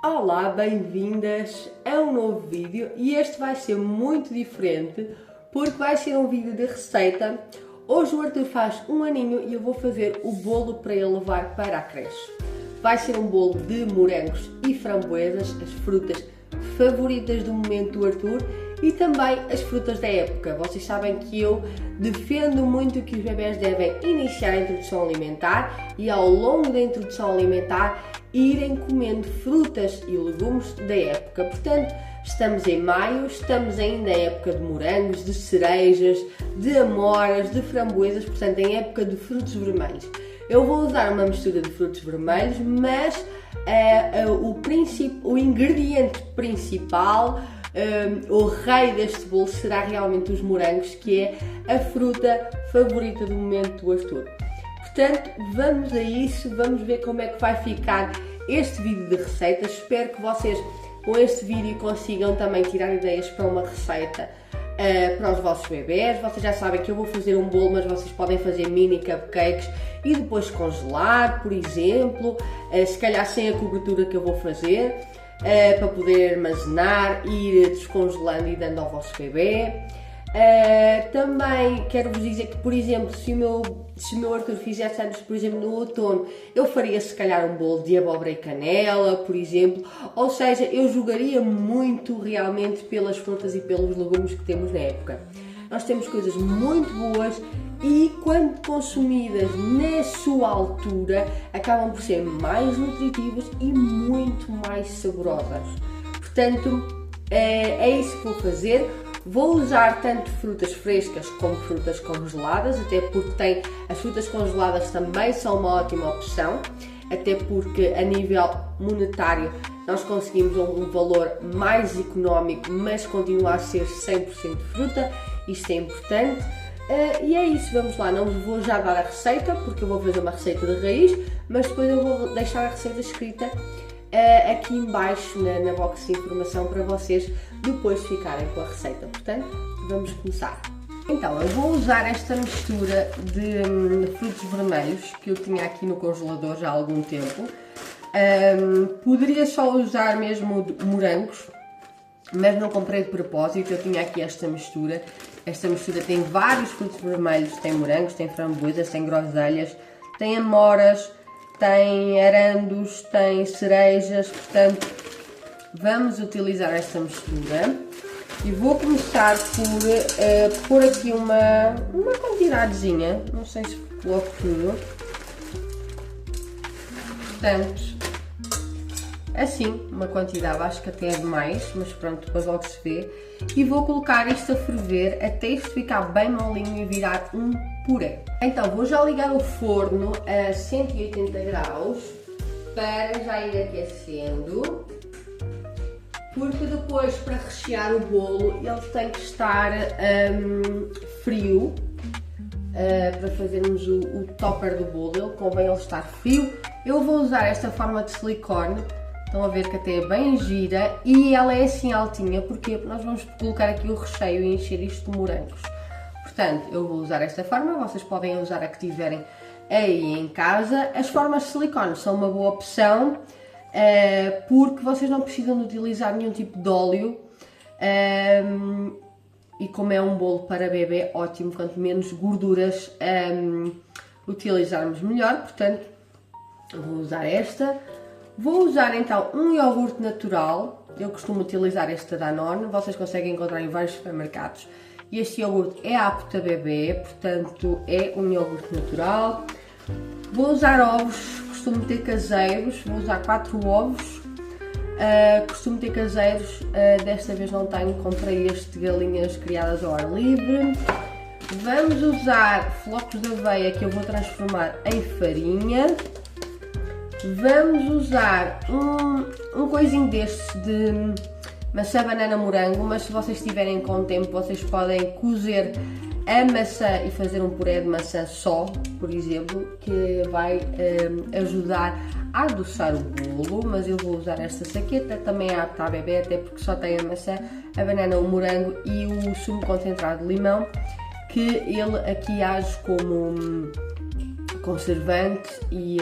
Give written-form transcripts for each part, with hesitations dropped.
Olá, bem-vindas a um novo vídeo e este vai ser muito diferente porque vai ser um vídeo de receita. Hoje o Arthur faz um aninho e eu vou fazer o bolo para ele levar para a creche. Vai ser um bolo de morangos e framboesas, as frutas favoritas do momento do Arthur e também as frutas da época. Vocês sabem que eu defendo muito que os bebés devem iniciar a introdução alimentar e ao longo da introdução alimentar irem comendo frutas e legumes da época. Portanto, estamos em maio, estamos ainda em época de morangos, de cerejas, de amoras, de framboesas, portanto em época de frutos vermelhos. Eu vou usar uma mistura de frutos vermelhos, mas o ingrediente principal, o rei deste bolo será realmente os morangos, que é a fruta favorita do momento do Arthur. Portanto, vamos a isso, vamos ver como é que vai ficar este vídeo de receitas. Espero que vocês com este vídeo consigam também tirar ideias para uma receita para os vossos bebés. Vocês já sabem que eu vou fazer um bolo, mas vocês podem fazer mini cupcakes e depois congelar, por exemplo, se calhar sem a cobertura que eu vou fazer, para poder armazenar, ir descongelando e dando ao vosso bebê. Também quero vos dizer que, por exemplo, se o meu Arthur fizesse anos, por exemplo, no outono, eu faria se calhar um bolo de abóbora e canela, por exemplo, ou seja, eu jogaria muito realmente pelas frutas e pelos legumes que temos na época. Nós temos coisas muito boas e, quando consumidas na sua altura, acabam por ser mais nutritivas e muito mais saborosas. Portanto, é isso que vou fazer. Vou usar tanto frutas frescas como frutas congeladas, até porque as frutas congeladas também são uma ótima opção, até porque a nível monetário nós conseguimos um valor mais económico, mas continua a ser 100% fruta, isto é importante. E é isso, vamos lá, não vou já dar a receita, porque eu vou fazer uma receita de raiz, mas depois eu vou deixar a receita escrita aqui em baixo na box de informação para vocês depois ficarem com a receita. Portanto, vamos começar. Então, eu vou usar esta mistura de frutos vermelhos que eu tinha aqui no congelador já há algum tempo. Poderia só usar mesmo morangos, mas não comprei de propósito. Eu tinha aqui esta mistura. Esta mistura tem vários frutos vermelhos, tem morangos, tem framboesas, tem groselhas, tem amoras, tem arandos, tem cerejas, portanto vamos utilizar esta mistura e vou começar por pôr aqui uma quantidadezinha, não sei se coloco tudo, portanto assim, uma quantidade, acho que até é demais, mas pronto, depois logo se vê. E vou colocar isto a ferver até isto ficar bem molinho e virar um puré. Então vou já ligar o forno a 180 graus para já ir aquecendo, porque depois, para rechear o bolo, ele tem que estar frio. Para fazermos o topper do bolo, ele convém ele estar frio. Eu vou usar esta forma de silicone. Estão a ver que até é bem gira e ela é assim altinha, porque nós vamos colocar aqui o recheio e encher isto de morangos. Portanto, eu vou usar esta forma, vocês podem usar a que tiverem aí em casa. As formas de silicone são uma boa opção, porque vocês não precisam de utilizar nenhum tipo de óleo, e como é um bolo para bebê, ótimo, quanto menos gorduras utilizarmos melhor. Portanto, vou usar esta. Vou usar então um iogurte natural, eu costumo utilizar este Danone, vocês conseguem encontrar em vários supermercados. E este iogurte é apto a bebê, portanto é um iogurte natural. Vou usar ovos, costumo ter caseiros, vou usar 4 ovos, costumo ter caseiros, desta vez não tenho, comprei este de galinhas criadas ao ar livre. Vamos usar flocos de aveia que eu vou transformar em farinha. Vamos usar um coisinho deste de maçã, banana, morango, mas se vocês estiverem com tempo, vocês podem cozer a maçã e fazer um puré de maçã só, por exemplo, que vai ajudar a adoçar o bolo, mas eu vou usar esta saqueta, também é apta a bebê, até porque só tem a maçã, a banana, o morango e o sumo concentrado de limão, que ele aqui age como conservante e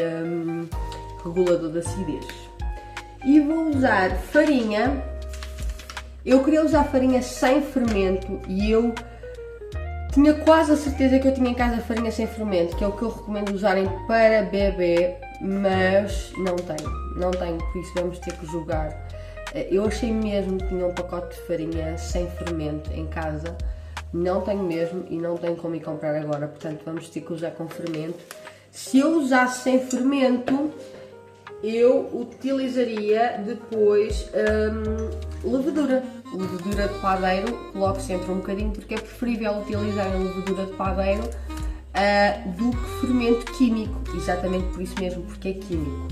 regulador da acidez. e vou usar farinha. Eu queria usar farinha sem fermento e eu tinha quase a certeza que eu tinha em casa farinha sem fermento, que é o que eu recomendo usarem para bebê, mas não tenho, por isso vamos ter que jogar. Eu achei mesmo que tinha um pacote de farinha sem fermento em casa, não tenho mesmo e não tenho como ir comprar agora, portanto vamos ter que usar com fermento. Se eu usasse sem fermento, eu utilizaria depois levedura de padeiro, coloco sempre um bocadinho porque é preferível utilizar a levedura de padeiro do que fermento químico, exatamente por isso mesmo, porque é químico.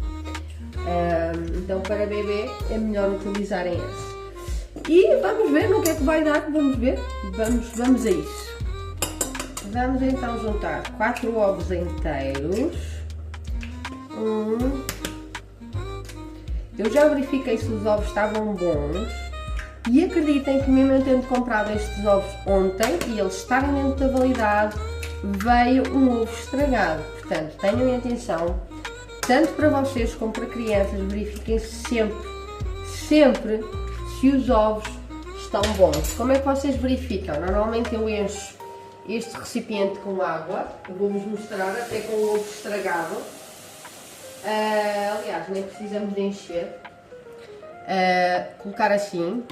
Então para bebê é melhor utilizarem esse. E vamos ver no que é que vai dar, vamos ver, vamos a isso. Vamos então juntar 4 ovos inteiros. Eu já verifiquei se os ovos estavam bons e acreditem que mesmo eu tendo comprado estes ovos ontem e eles estarem dentro da validade, veio um ovo estragado. Portanto, tenham em atenção, tanto para vocês como para crianças, verifiquem sempre se os ovos estão bons. Como é que vocês verificam? Normalmente eu encho este recipiente com água, eu vou-vos mostrar até com o ovo estragado. Aliás, nem precisamos de encher. Colocar assim.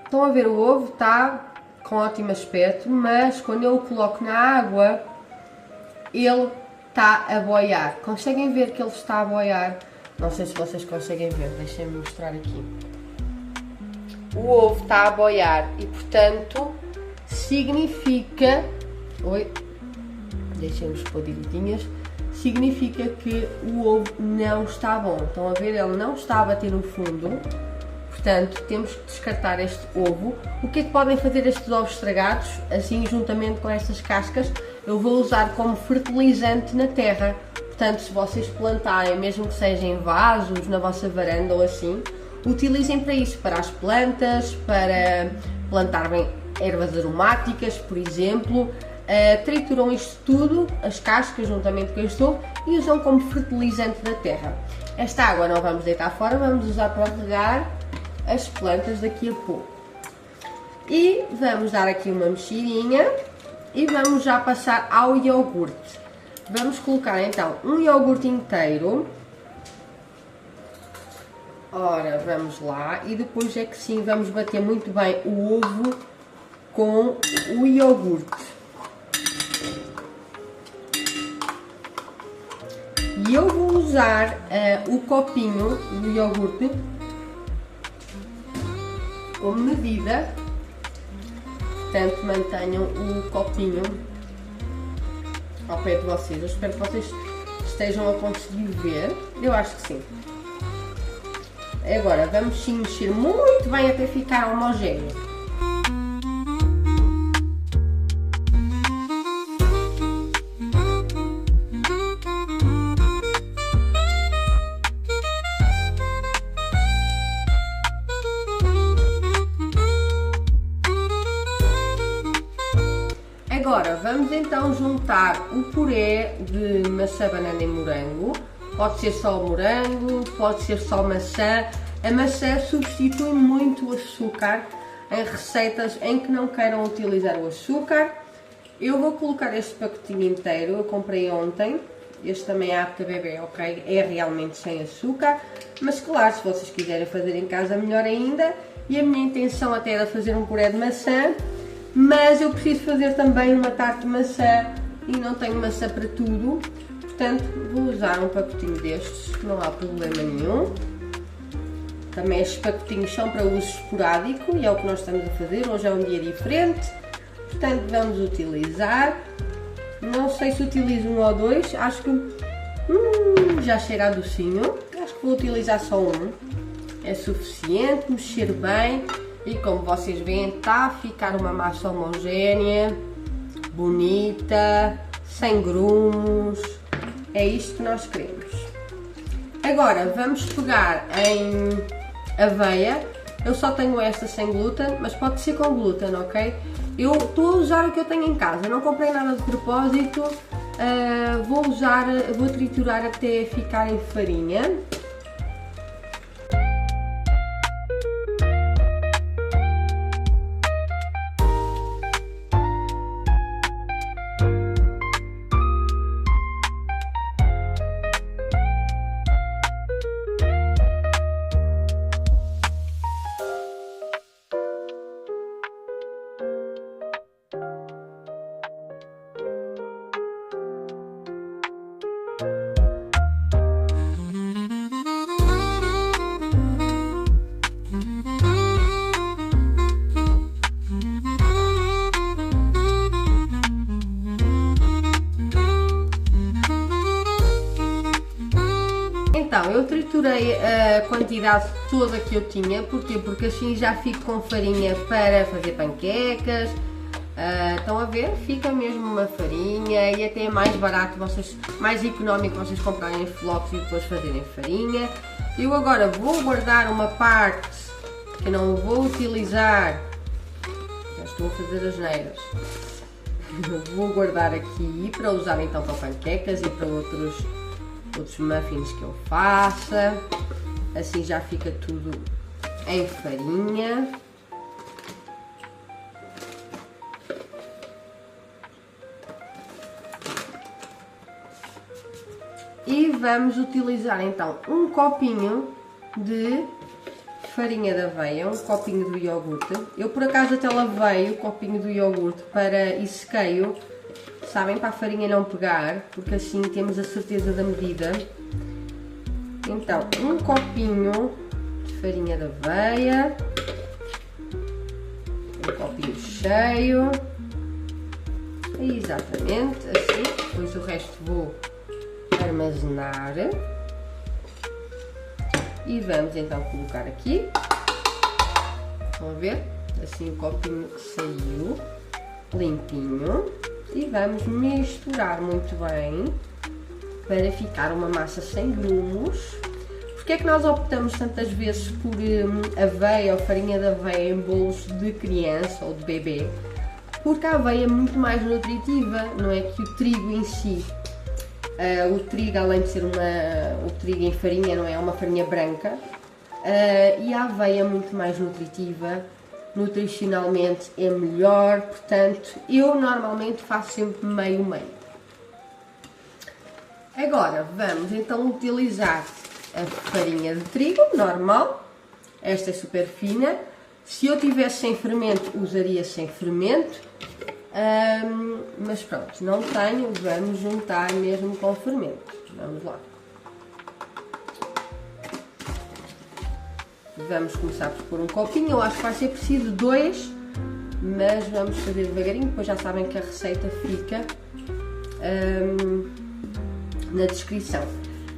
Estão a ver, o ovo está com ótimo aspecto, mas quando eu o coloco na água, ele está a boiar. Conseguem ver que ele está a boiar? Não sei se vocês conseguem ver, deixem-me mostrar aqui. O ovo está a boiar e, portanto, significa... Oi, deixem-nos pôr direitinhas. Significa que o ovo não está bom. Estão a ver? Ele não está a bater no fundo. Portanto, temos que descartar este ovo. O que é que podem fazer estes ovos estragados? Assim, juntamente com estas cascas, eu vou usar como fertilizante na terra. Portanto, se vocês plantarem, mesmo que sejam em vasos, na vossa varanda ou assim, utilizem para isso, para as plantas, para plantar bem ervas aromáticas, por exemplo. Trituram isto tudo, as cascas juntamente com este ovo, e usam como fertilizante da terra. Esta água não vamos deitar fora, vamos usar para regar as plantas daqui a pouco. E vamos dar aqui uma mexidinha e vamos já passar ao iogurte. Vamos colocar então um iogurte inteiro. Ora, vamos lá, e depois é que sim, vamos bater muito bem o ovo com o iogurte. E eu vou usar o copinho do iogurte como medida, portanto mantenham o copinho ao pé de vocês. Eu espero que vocês estejam a conseguir ver, eu acho que sim. Agora vamos sim mexer muito bem até ficar homogéneo. Agora vamos então juntar o puré de maçã, banana e morango. Pode ser só o morango, pode ser só maçã. A maçã substitui muito o açúcar em receitas em que não queiram utilizar o açúcar. Eu vou colocar este pacotinho inteiro, eu comprei ontem. Este também é apto a bebê, ok? É realmente sem açúcar. Mas claro, se vocês quiserem fazer em casa, melhor ainda. E a minha intenção até era fazer um puré de maçã. Mas eu preciso fazer também uma tarte de maçã e não tenho maçã para tudo, portanto vou usar um pacotinho destes, não há problema nenhum. Também estes pacotinhos são para uso esporádico e é o que nós estamos a fazer, hoje é um dia diferente, portanto vamos utilizar. Não sei se utilizo um ou dois, acho que já cheira a docinho, acho que vou utilizar só um, é suficiente, mexer bem. E como vocês veem, está a ficar uma massa homogénea, bonita, sem grumos. É isto que nós queremos. Agora vamos pegar em aveia. Eu só tenho esta sem glúten, mas pode ser com glúten, ok? Eu estou a usar o que eu tenho em casa, não comprei nada de propósito. Vou triturar até ficar em farinha. misturei a quantidade toda que eu tinha. Porquê? Porque assim já fico com farinha para fazer panquecas. Estão a ver? Fica mesmo uma farinha e até é mais barato, mais económico vocês comprarem flocos e depois fazerem farinha. Eu agora vou guardar uma parte que não vou utilizar. Já estou a fazer asneiras. Vou guardar aqui para usar então para panquecas e para outros muffins que eu faça. Assim já fica tudo em farinha. E vamos utilizar então um copinho de farinha de aveia, um copinho do iogurte. Eu por acaso até lavei o copinho do iogurte e sequei-o, sabem, para a farinha não pegar, porque assim temos a certeza da medida. Então, um copinho de farinha de aveia, um copinho cheio, exatamente assim, depois o resto vou armazenar e vamos então colocar aqui. Vão ver? Assim o copinho saiu limpinho e vamos misturar muito bem para ficar uma massa sem grumos. Porque é que nós optamos tantas vezes por aveia ou farinha de aveia em bolos de criança ou de bebê? Porque a aveia é muito mais nutritiva, não é que o trigo em si. O trigo, além de ser o trigo em farinha, não é uma farinha branca, e a aveia é muito mais nutritiva, nutricionalmente é melhor, portanto eu normalmente faço sempre meio-meio. Agora vamos então utilizar a farinha de trigo normal, esta é super fina. Se eu tivesse sem fermento, usaria sem fermento. Mas pronto, não tenho, vamos juntar mesmo com fermento. Vamos lá. Vamos começar por pôr um copinho, eu acho que vai ser preciso 2, mas vamos fazer devagarinho, depois já sabem que a receita fica na descrição.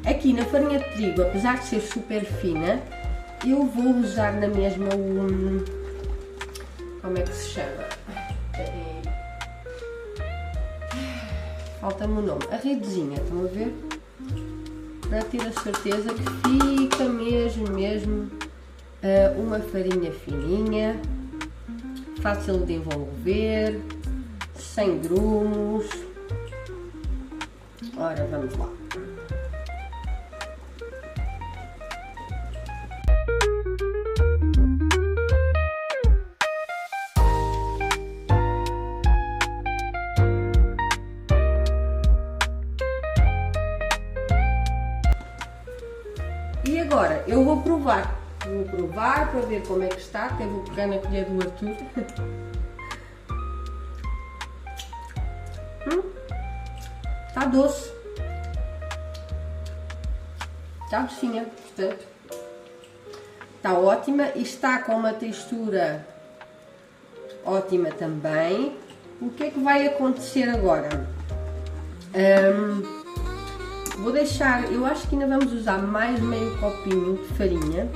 Aqui na farinha de trigo, apesar de ser super fina, eu vou usar na mesma como é que se chama? Falta-me o nome, a redezinha, estão a ver? Para ter a certeza que fica mesmo uma farinha fininha, fácil de envolver, sem grumos. Ora, vamos lá. E agora eu vou provar para ver como é que está, até vou pegar na colher do Arthur. Está doce, está docinha, portanto está ótima e está com uma textura ótima também. O que é que vai acontecer agora? Vou deixar, eu acho que ainda vamos usar mais meio copinho de farinha,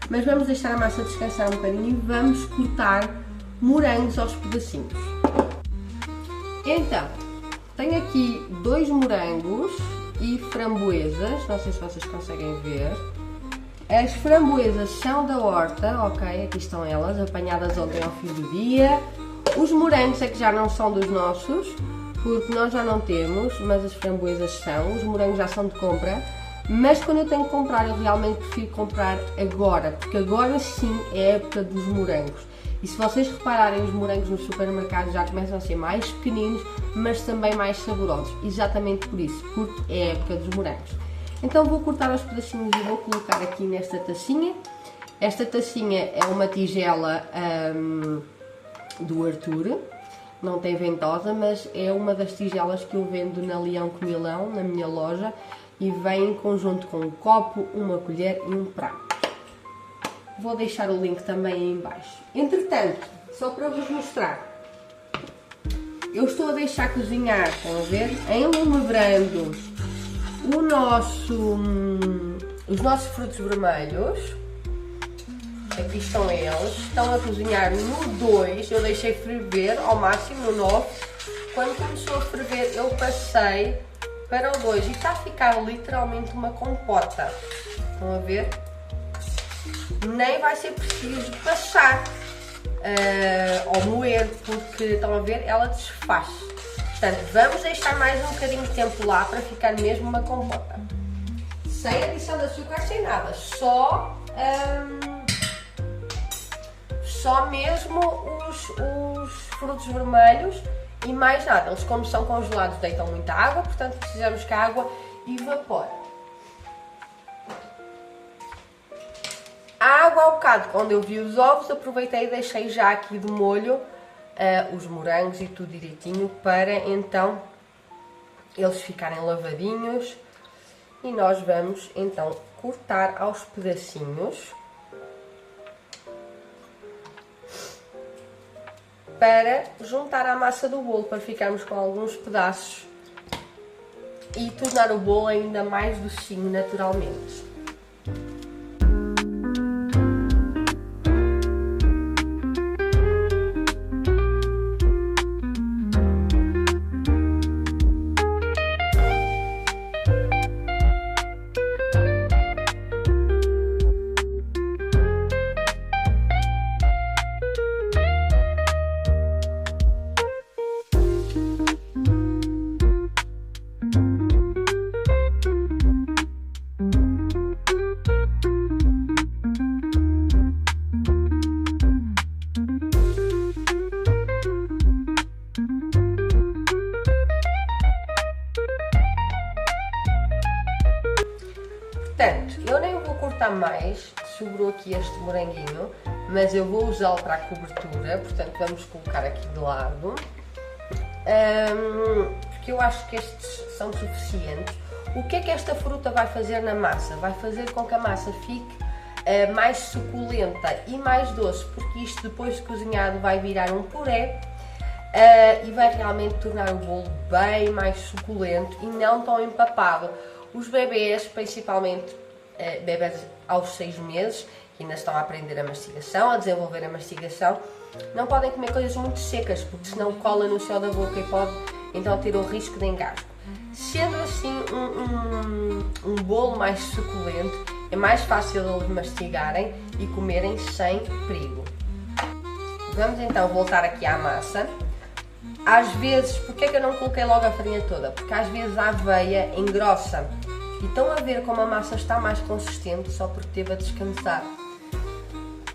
mas vamos deixar a massa descansar um bocadinho e vamos cortar morangos aos pedacinhos. Então, tenho aqui 2 morangos e framboesas, não sei se vocês conseguem ver. As framboesas são da horta, ok, aqui estão elas, apanhadas ontem ao fim do dia. Os morangos é que já não são dos nossos, porque nós já não temos, mas as framboesas são, os morangos já são de compra, mas quando eu tenho que comprar, eu realmente prefiro comprar agora, porque agora sim é a época dos morangos. E se vocês repararem, os morangos no supermercado já começam a ser mais pequeninos, mas também mais saborosos, exatamente por isso, porque é a época dos morangos. Então vou cortar os pedacinhos e vou colocar aqui nesta tacinha. Esta tacinha é uma tigela do Arthur. Não tem ventosa, mas é uma das tigelas que eu vendo na Leão Comilão, na minha loja, e vem em conjunto com um copo, uma colher e um prato. Vou deixar o link também aí em baixo. Entretanto, só para vos mostrar, eu estou a deixar cozinhar, estão a ver? Em lume brando, Os nossos frutos vermelhos, aqui estão eles, estão a cozinhar no 2, eu deixei ferver ao máximo no 9. Quando começou a ferver eu passei para o 2 e está a ficar literalmente uma compota. Estão a ver? Nem vai ser preciso passar ou moer, porque estão a ver, ela desfaz. Portanto, vamos deixar mais um bocadinho de tempo lá para ficar mesmo uma compota. Sem adição de açúcar, sem nada, só mesmo os frutos vermelhos e mais nada. Eles, como são congelados, deitam muita água, portanto precisamos que a água evapore. A água, ao bocado, quando eu vi os ovos, aproveitei e deixei já aqui de molho os morangos e tudo direitinho, para então eles ficarem lavadinhos. E nós vamos então cortar aos pedacinhos para juntar à massa do bolo, para ficarmos com alguns pedaços e tornar o bolo ainda mais docinho naturalmente. Portanto, eu nem vou cortar mais, sobrou aqui este moranguinho, mas eu vou usá-lo para a cobertura, portanto vamos colocar aqui de lado, porque eu acho que estes são suficientes. O que é que esta fruta vai fazer na massa? Vai fazer com que a massa fique mais suculenta e mais doce, porque isto depois de cozinhado vai virar um puré e vai realmente tornar o bolo bem mais suculento e não tão empapado. Os bebês, principalmente bebês aos 6 meses, que ainda estão a aprender a mastigação, a desenvolver a mastigação, não podem comer coisas muito secas, porque senão cola no céu da boca e pode então ter o risco de engasgo. Sendo assim um bolo mais suculento, é mais fácil eles mastigarem e comerem sem perigo. Vamos então voltar aqui à massa. Às vezes, porque é que eu não coloquei logo a farinha toda? Porque às vezes a aveia engrossa. E estão a ver como a massa está mais consistente só porque teve a descansar.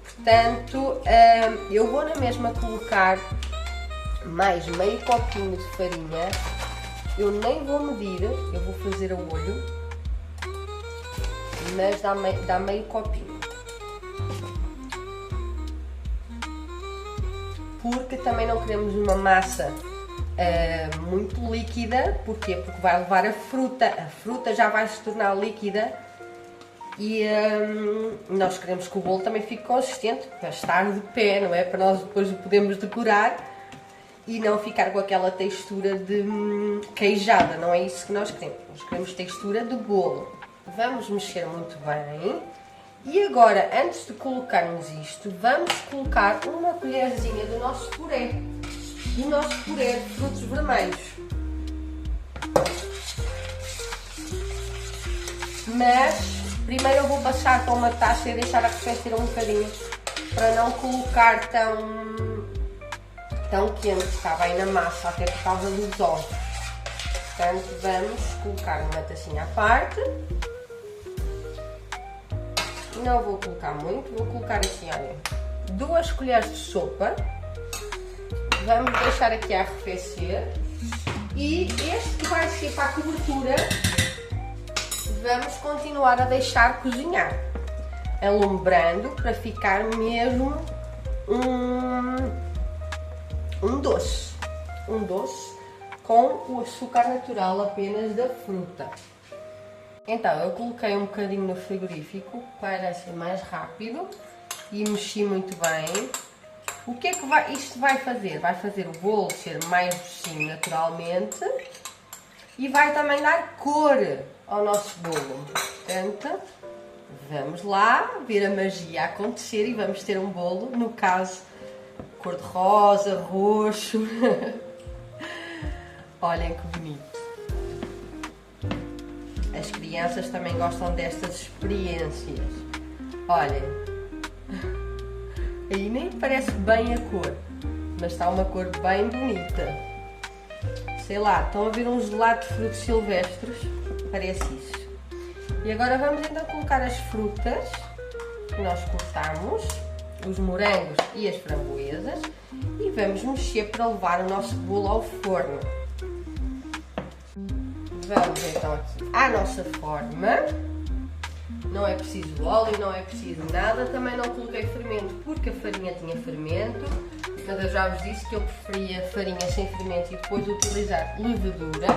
Portanto, eu vou na mesma colocar mais meio copinho de farinha. Eu nem vou medir, eu vou fazer a olho, mas dá meio copinho. Porque também não queremos uma massa muito líquida. Porquê? Porque vai levar a fruta já vai se tornar líquida e nós queremos que o bolo também fique consistente para estar de pé, não é? Para nós depois o podemos decorar e não ficar com aquela textura de queijada, não é isso que nós queremos textura de bolo. Vamos mexer muito bem. E agora, antes de colocarmos isto, vamos colocar uma colherzinha do nosso puré de frutos vermelhos. Mas primeiro eu vou passar para uma taça e deixar arrefecer um bocadinho para não colocar tão quente, está bem na massa, até por causa dos ovos. Portanto, vamos colocar uma tacinha à parte. Não vou colocar muito, vou colocar assim, olha, 2 colheres de sopa. Vamos deixar aqui a arrefecer. E este que vai ser para a cobertura, vamos continuar a deixar cozinhar, alumbrando para ficar mesmo um doce com o açúcar natural apenas da fruta. Então, eu coloquei um bocadinho no frigorífico para ser mais rápido e mexi muito bem. O que é que isto vai fazer? Vai fazer o bolo ser mais docinho naturalmente e vai também dar cor ao nosso bolo. Portanto, Vamos lá ver a magia acontecer e vamos ter um bolo, no caso, cor-de-rosa, roxo. Olhem que bonito. As crianças também gostam destas experiências. Olhem. Aí nem parece bem a cor, mas está uma cor bem bonita. Sei lá, estão a ver um gelado de frutos silvestres? Parece isso. E agora vamos então colocar as frutas que nós cortamos, os morangos e as framboesas, e vamos mexer para levar o nosso bolo ao forno. Vamos então aqui à nossa forma. Não é preciso óleo, não é preciso nada. Também não coloquei fermento porque a farinha tinha fermento. Mas eu já vos disse que eu preferia farinha sem fermento e depois utilizar levedura.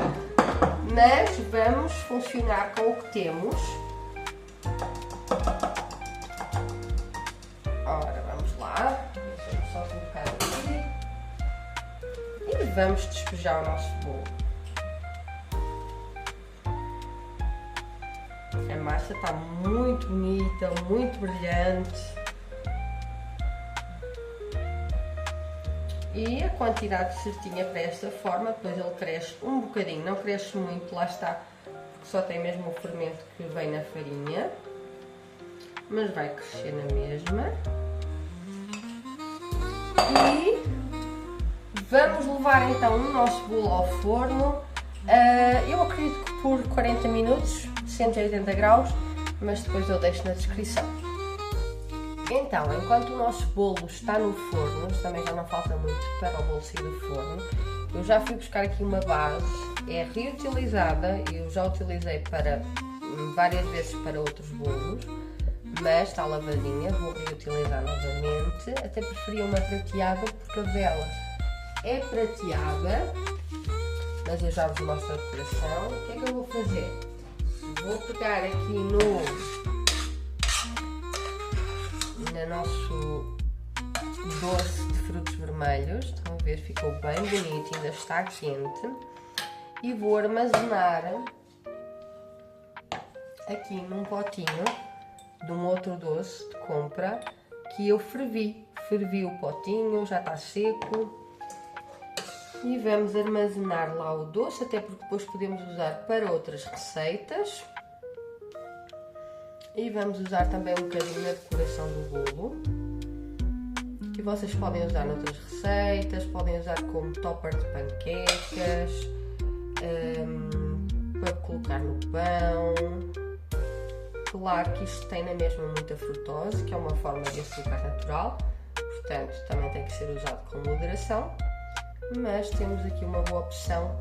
Mas vamos funcionar com o que temos. Ora, vamos lá. Deixa-me só colocar aqui. E vamos despejar o nosso bolo. A massa está muito bonita, muito brilhante. E a quantidade certinha para esta forma, depois ele cresce um bocadinho, não cresce muito, lá está, porque só tem mesmo o fermento que vem na farinha, mas vai crescer na mesma. E vamos levar então o nosso bolo ao forno, eu acredito que por 40 minutos, 180 graus, mas depois eu deixo na descrição. Então, enquanto o nosso bolo está no forno, também já não falta muito para o bolo sair do forno, eu já fui buscar aqui uma base, é reutilizada, eu já utilizei para várias vezes para outros bolos, mas está lavadinha, vou reutilizar novamente, até preferia uma prateada porque a vela é prateada, mas eu já vos mostro a decoração. O que é que eu vou fazer? Vou pegar aqui no nosso doce de frutos vermelhos, estão a ver, ficou bem bonito, ainda está quente, e vou armazenar aqui num potinho de um outro doce de compra que eu fervi o potinho, já está seco, e vamos armazenar lá o doce, até porque depois podemos usar para outras receitas. E vamos usar também um bocadinho na decoração do bolo, que vocês podem usar noutras receitas, podem usar como topper de panquecas, para colocar no pão. Claro que isto tem na mesma muita frutose, que é uma forma de açúcar natural, portanto também tem que ser usado com moderação, mas temos aqui uma boa opção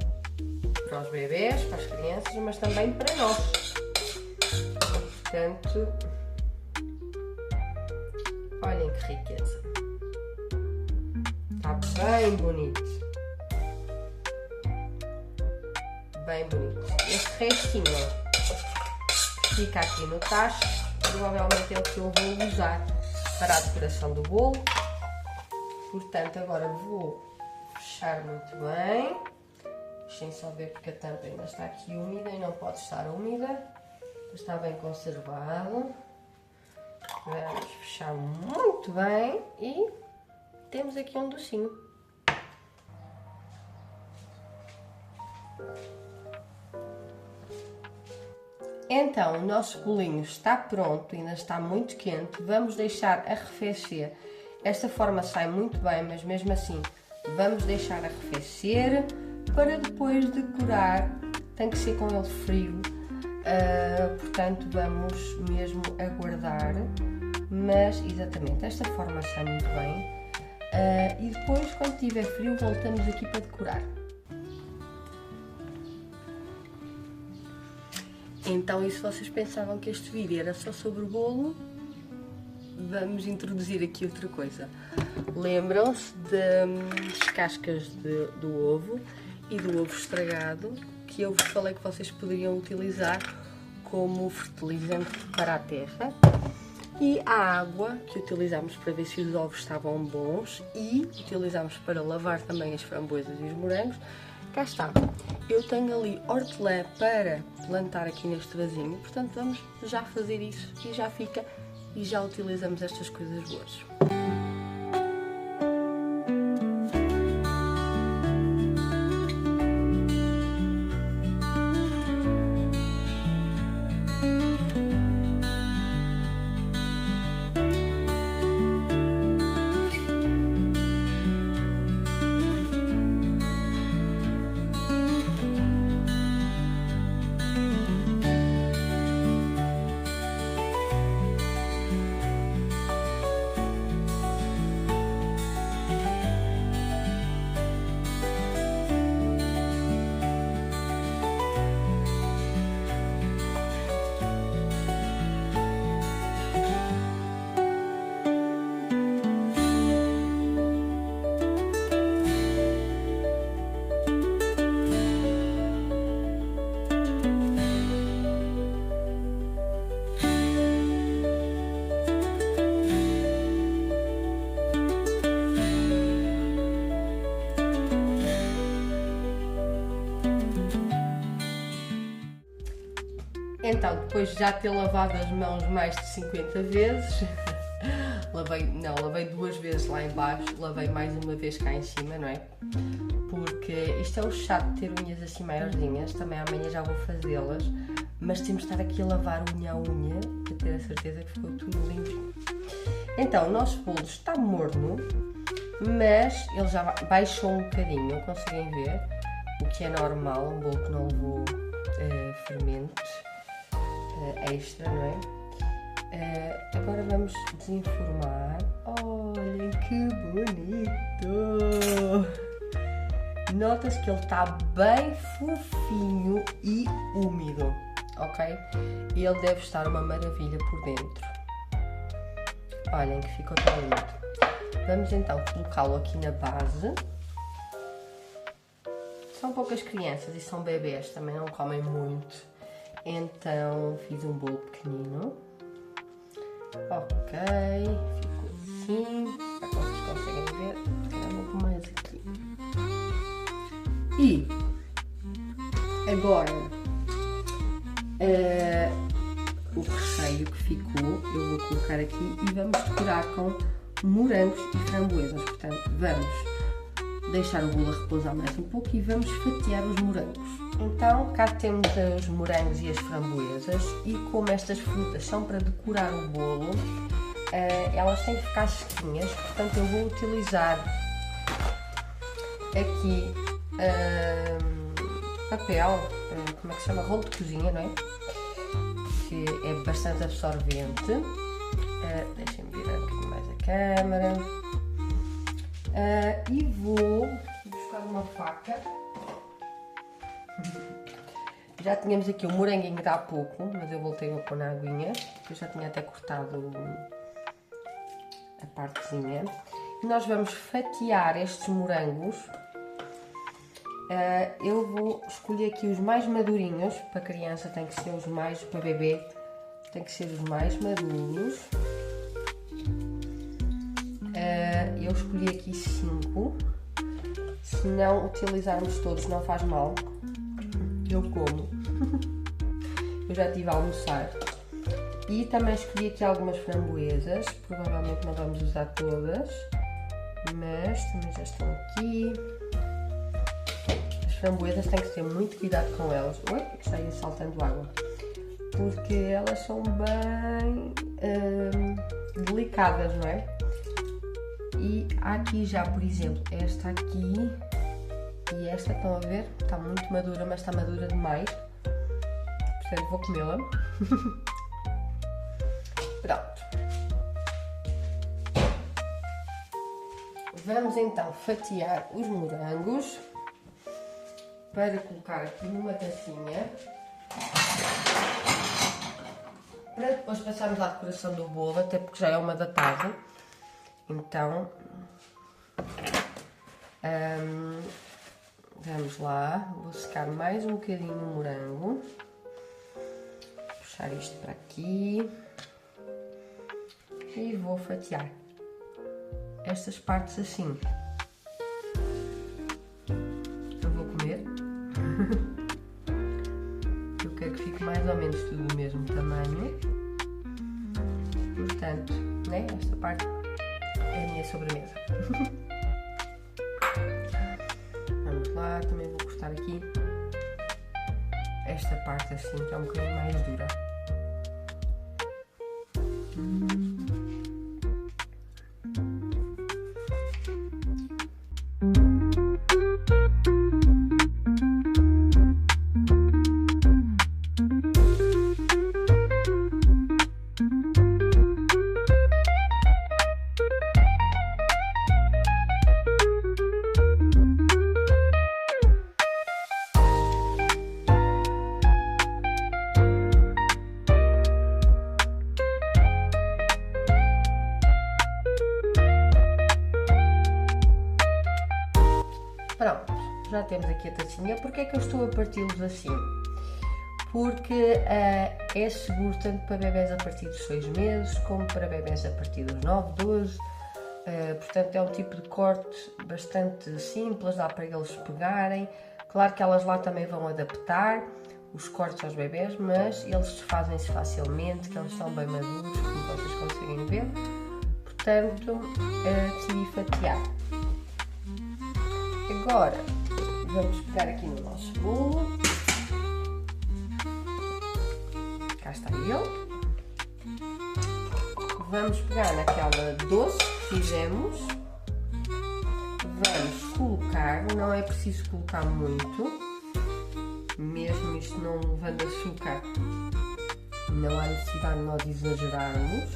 para os bebés, para as crianças, mas também para nós. Portanto, olhem que riqueza, está bem bonito, bem bonito. Este restinho que fica aqui no tacho, provavelmente é o que eu vou usar para a decoração do bolo. Portanto, agora vou fechar muito bem, deixem só ver porque a tampa ainda está aqui úmida e não pode estar úmida. Está bem conservado. Vamos fechar muito bem e temos aqui um docinho. Então, o nosso bolinho está pronto, ainda está muito quente. Vamos deixar arrefecer. Esta forma sai muito bem, mas mesmo assim vamos deixar arrefecer para depois decorar. Tem que ser com ele frio. Portanto, vamos mesmo aguardar, mas exatamente desta forma sai muito bem, e depois quando estiver frio voltamos aqui para decorar. Então, e se vocês pensavam que este vídeo era só sobre o bolo, vamos introduzir aqui outra coisa. Lembram-se das cascas do ovo e do ovo estragado, que eu vos falei que vocês poderiam utilizar como fertilizante para a terra, e a água que utilizamos para ver se os ovos estavam bons e utilizamos para lavar também as framboesas e os morangos, cá está. Eu tenho ali hortelã para plantar aqui neste vasinho, portanto vamos já fazer isso e já fica e já utilizamos estas coisas boas. Então, depois de já ter lavado as mãos mais de 50 vezes, lavei 2 vezes lá em baixo, lavei mais uma vez cá em cima, não é? Porque isto é o chato de ter unhas assim maiorzinhas, também amanhã já vou fazê-las, mas temos de estar aqui a lavar unha a unha para ter a certeza que ficou tudo limpo. Então, o nosso bolo está morno, mas ele já baixou um bocadinho, conseguem ver, o que é normal, um bolo que não levou fermentos extra, não é? Agora vamos desenformar. Olhem que bonito! Nota-se que ele está bem fofinho e úmido, ok? E ele deve estar uma maravilha por dentro. Olhem que ficou tão lindo. Vamos então colocá-lo aqui na base. São poucas crianças e são bebés, também não comem muito. Então fiz um bolo pequenino. Ok, ficou assim. Agora vocês conseguem ver. Vou um pouco mais aqui. E agora o recheio que ficou eu vou colocar aqui e vamos decorar com morangos e framboesas. Portanto, vamos deixar o bolo a repousar mais um pouco e vamos fatiar os morangos. Então, cá temos os morangos e as framboesas e como estas frutas são para decorar o bolo, elas têm que ficar sequinhas, portanto eu vou utilizar aqui papel, como é que se chama? Rolo de cozinha, não é? Que é bastante absorvente. Deixem-me virar um bocadinho mais a câmera. E vou buscar uma faca. Já tínhamos aqui o moranguinho de há pouco, mas eu voltei a pôr na aguinha, porque eu já tinha até cortado a partezinha. E nós vamos fatiar estes morangos. Eu vou escolher aqui os mais madurinhos, para criança tem que ser os mais, para bebê tem que ser os mais maduros. Eu escolhi aqui 5, se não utilizarmos todos não faz mal. Eu como. Eu já estive a almoçar. E também escolhi aqui algumas framboesas. Provavelmente não vamos usar todas, mas também já estão aqui. As framboesas têm que ter muito cuidado com elas. Oi, está aí saltando água. Porque elas são bem delicadas, não é? E aqui já, por exemplo, esta aqui e esta, estão a ver? Está muito madura, mas está madura demais. Portanto, vou comê-la. Pronto. Vamos então fatiar os morangos para colocar aqui numa tacinha. Para depois passarmos à decoração do bolo, até porque já é 1 da tarde. Então, vamos lá, vou secar mais um bocadinho o morango, puxar isto para aqui e vou fatiar estas partes assim. Eu vou comer. menos tudo do mesmo tamanho. Portanto, né, esta parte é a minha sobremesa. Vamos lá, também vou cortar aqui esta parte assim, que é um bocadinho mais dura. Pronto, já temos aqui a tacinha. Porquê é que eu estou a parti-los assim? Porque é seguro tanto para bebés a partir dos 6 meses, como para bebés a partir dos 9, 12. Portanto, é um tipo de corte bastante simples, dá para eles pegarem. Claro que elas lá também vão adaptar os cortes aos bebés, mas eles desfazem-se facilmente, que eles são bem maduros, como vocês conseguem ver. Portanto, decidi fatiar. Agora, vamos pegar aqui no nosso bolo. Cá está ele. Vamos pegar naquela doce que fizemos. Vamos colocar, não é preciso colocar muito, mesmo isto não levando açúcar, não há necessidade de nós exagerarmos.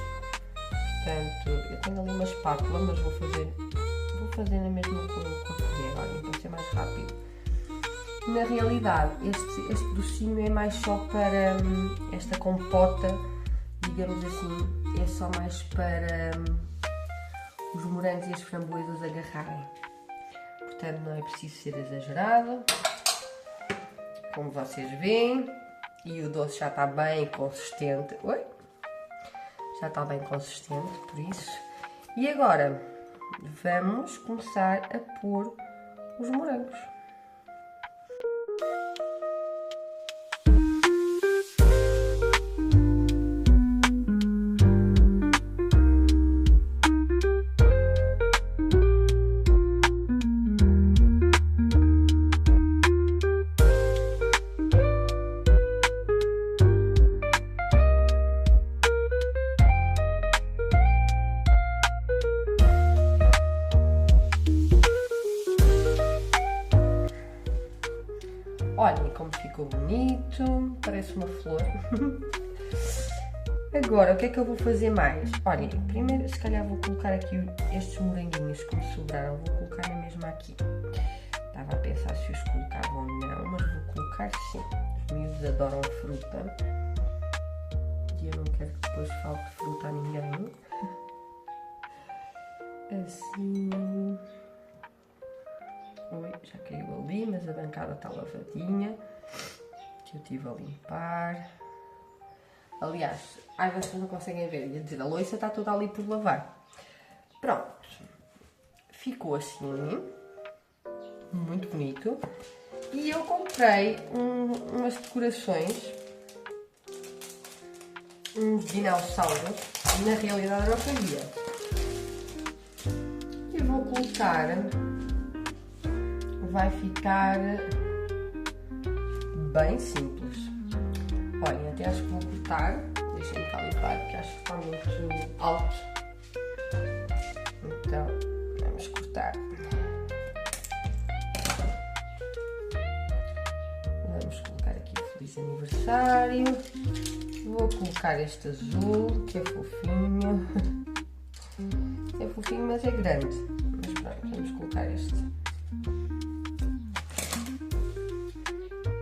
Portanto, eu tenho ali uma espátula, mas vou fazer na mesma com a colher, olha, para ser mais rápido. Na realidade, este docinho é mais só para esta compota, digamos assim, é só mais para os morangos e as framboesas agarrarem. Portanto, não é preciso ser exagerado, como vocês veem, e o doce já está bem consistente. Oi? Já está bem consistente, por isso. E agora, vamos começar a pôr os morangos. Olhem como ficou bonito, parece uma flor. Agora, o que é que eu vou fazer mais? Olhem, primeiro se calhar vou colocar aqui estes moranguinhos que me sobraram, vou colocar na mesma aqui. Estava a pensar se os colocava ou não, mas vou colocar sim. Os miúdos adoram fruta. E eu não quero que depois falte fruta a ninguém. Assim... Oi, já caiu ali, mas a bancada está lavadinha, que eu estive a limpar. Aliás, vocês não conseguem ver, ia dizer, a louça está toda ali por lavar. Pronto, ficou assim, muito bonito. E eu comprei umas decorações, uns dinossauros, na realidade não fazia. E vou colocar... Vai ficar bem simples. Olhem, até acho que vou cortar. Deixem-me calibrar, porque acho que está muito alto. Então, vamos cortar. Vamos colocar aqui Feliz Aniversário. Vou colocar este azul, que é fofinho. É fofinho, mas é grande. Mas pronto, vamos colocar este.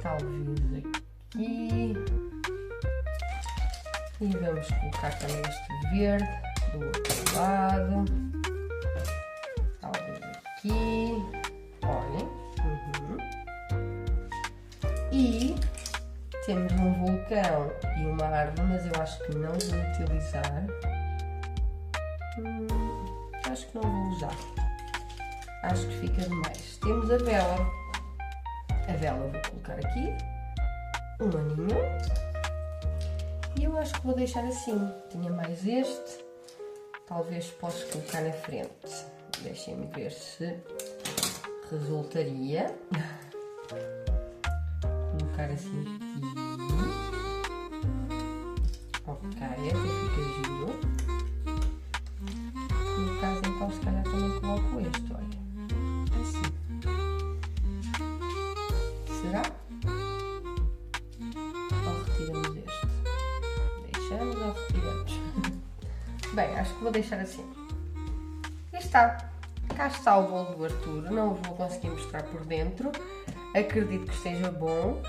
Talvez aqui. E vamos colocar também este verde do outro lado. Talvez aqui. Olhem. E temos um vulcão e uma árvore, mas eu acho que não vou utilizar. Acho que não vou usar. Acho que fica demais. Temos a vela. A vela vou colocar aqui, um aninho, E eu acho que vou deixar assim. Tinha mais este. Talvez possa colocar na frente. Deixem-me ver se resultaria. Colocar assim aqui. Ok, até fica giro. No caso, então, se calhar também coloco este, olha. Assim. Será? Ou retiramos este? Deixamos ou retiramos? Bem, acho que vou deixar assim. E está. Cá está o bolo do Arthur. Não vos vou conseguir mostrar por dentro. Acredito que esteja bom.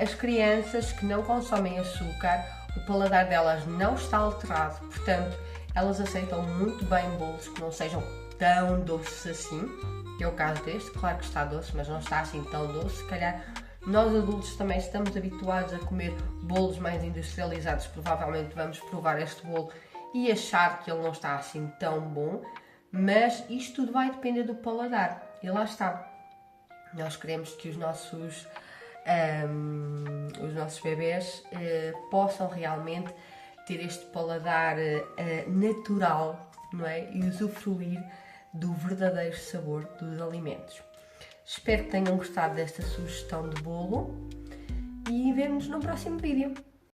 As crianças que não consomem açúcar, o paladar delas não está alterado. Portanto, elas aceitam muito bem bolos que não sejam tão doces assim. Que é o caso deste. Claro que está doce, mas não está assim tão doce. Se calhar nós adultos também estamos habituados a comer bolos mais industrializados. Provavelmente vamos provar este bolo e achar que ele não está assim tão bom. Mas isto tudo vai depender do paladar. E lá está. Nós queremos que os nossos bebés possam realmente ter este paladar natural, não é? E usufruir do verdadeiro sabor dos alimentos. Espero que tenham gostado desta sugestão de bolo e vemo-nos no próximo vídeo.